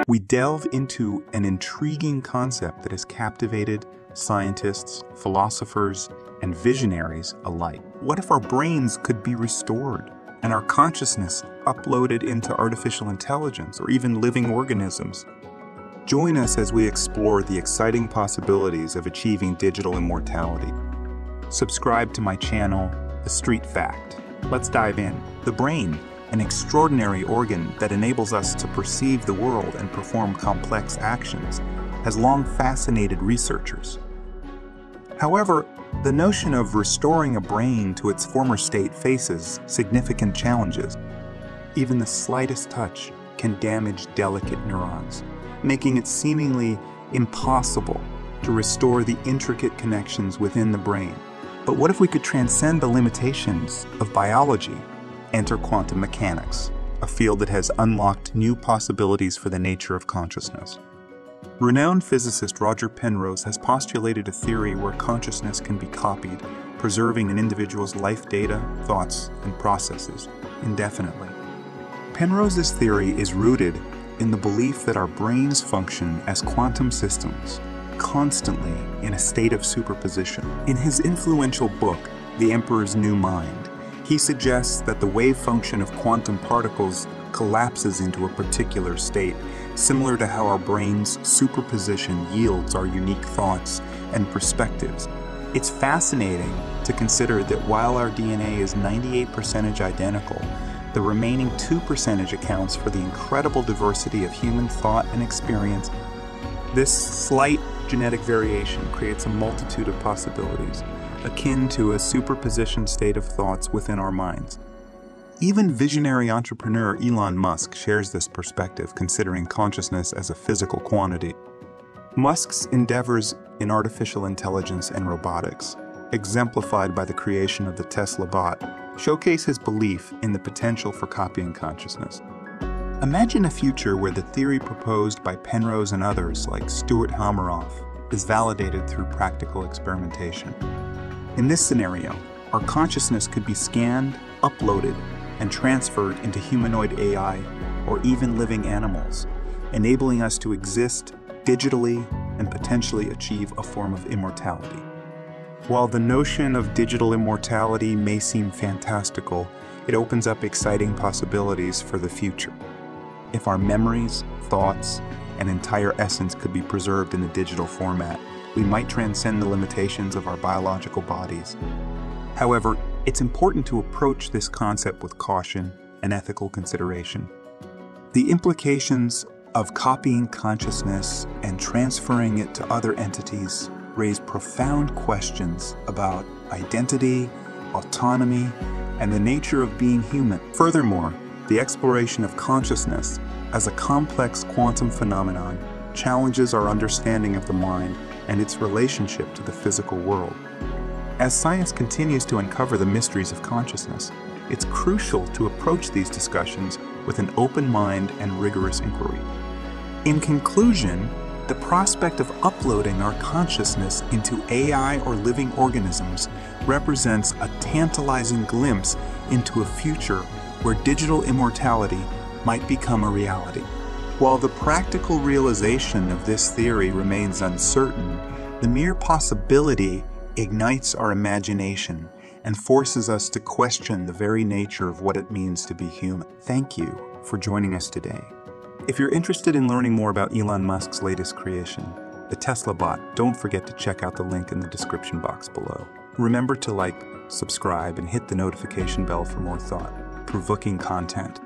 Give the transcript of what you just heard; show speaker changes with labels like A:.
A: we delve into an intriguing concept that has captivated scientists, philosophers, and visionaries alike. What if our brains could be restored and our consciousness uploaded into artificial intelligence or even living organisms? Join us as we explore the exciting possibilities of achieving digital immortality. Subscribe to my channel, The Street Fact. Let's dive in. The brain, an extraordinary organ that enables us to perceive the world and perform complex actions, has long fascinated researchers. However, the notion of restoring a brain to its former state faces significant challenges. Even the slightest touch can damage delicate neurons, making it seemingly impossible to restore the intricate connections within the brain. But what if we could transcend the limitations of biology, enter quantum mechanics, a field that has unlocked new possibilities for the nature of consciousness? Renowned physicist Roger Penrose has postulated a theory where consciousness can be copied, preserving an individual's life data, thoughts, and processes indefinitely. Penrose's theory is rooted in the belief that our brains function as quantum systems, constantly in a state of superposition. In his influential book, The Emperor's New Mind, he suggests that the wave function of quantum particles collapses into a particular state, similar to how our brain's superposition yields our unique thoughts and perspectives. It's fascinating to consider that while our DNA is 98% identical, the remaining 2% accounts for the incredible diversity of human thought and experience. This slight genetic variation creates a multitude of possibilities, akin to a superposition state of thoughts within our minds. Even visionary entrepreneur Elon Musk shares this perspective, considering consciousness as a physical quantity. Musk's endeavors in artificial intelligence and robotics, exemplified by the creation of the Tesla bot, showcase his belief in the potential for copying consciousness. Imagine a future where the theory proposed by Penrose and others like Stuart Hameroff is validated through practical experimentation. In this scenario, our consciousness could be scanned, uploaded, and transferred into humanoid AI or even living animals, enabling us to exist digitally and potentially achieve a form of immortality. While the notion of digital immortality may seem fantastical, it opens up exciting possibilities for the future. If our memories, thoughts, and entire essence could be preserved in the digital format, we might transcend the limitations of our biological bodies. However, it's important to approach this concept with caution and ethical consideration. The implications of copying consciousness and transferring it to other entities raise profound questions about identity, autonomy, and the nature of being human. Furthermore, the exploration of consciousness as a complex quantum phenomenon challenges our understanding of the mind and its relationship to the physical world. As science continues to uncover the mysteries of consciousness, it's crucial to approach these discussions with an open mind and rigorous inquiry. In conclusion, the prospect of uploading our consciousness into AI or living organisms represents a tantalizing glimpse into a future where digital immortality might become a reality. While the practical realization of this theory remains uncertain, the mere possibility ignites our imagination and forces us to question the very nature of what it means to be human. Thank you for joining us today. If you're interested in learning more about Elon Musk's latest creation, the Tesla bot, don't forget to check out the link in the description box below. Remember to like, subscribe, and hit the notification bell for more thought-provoking content.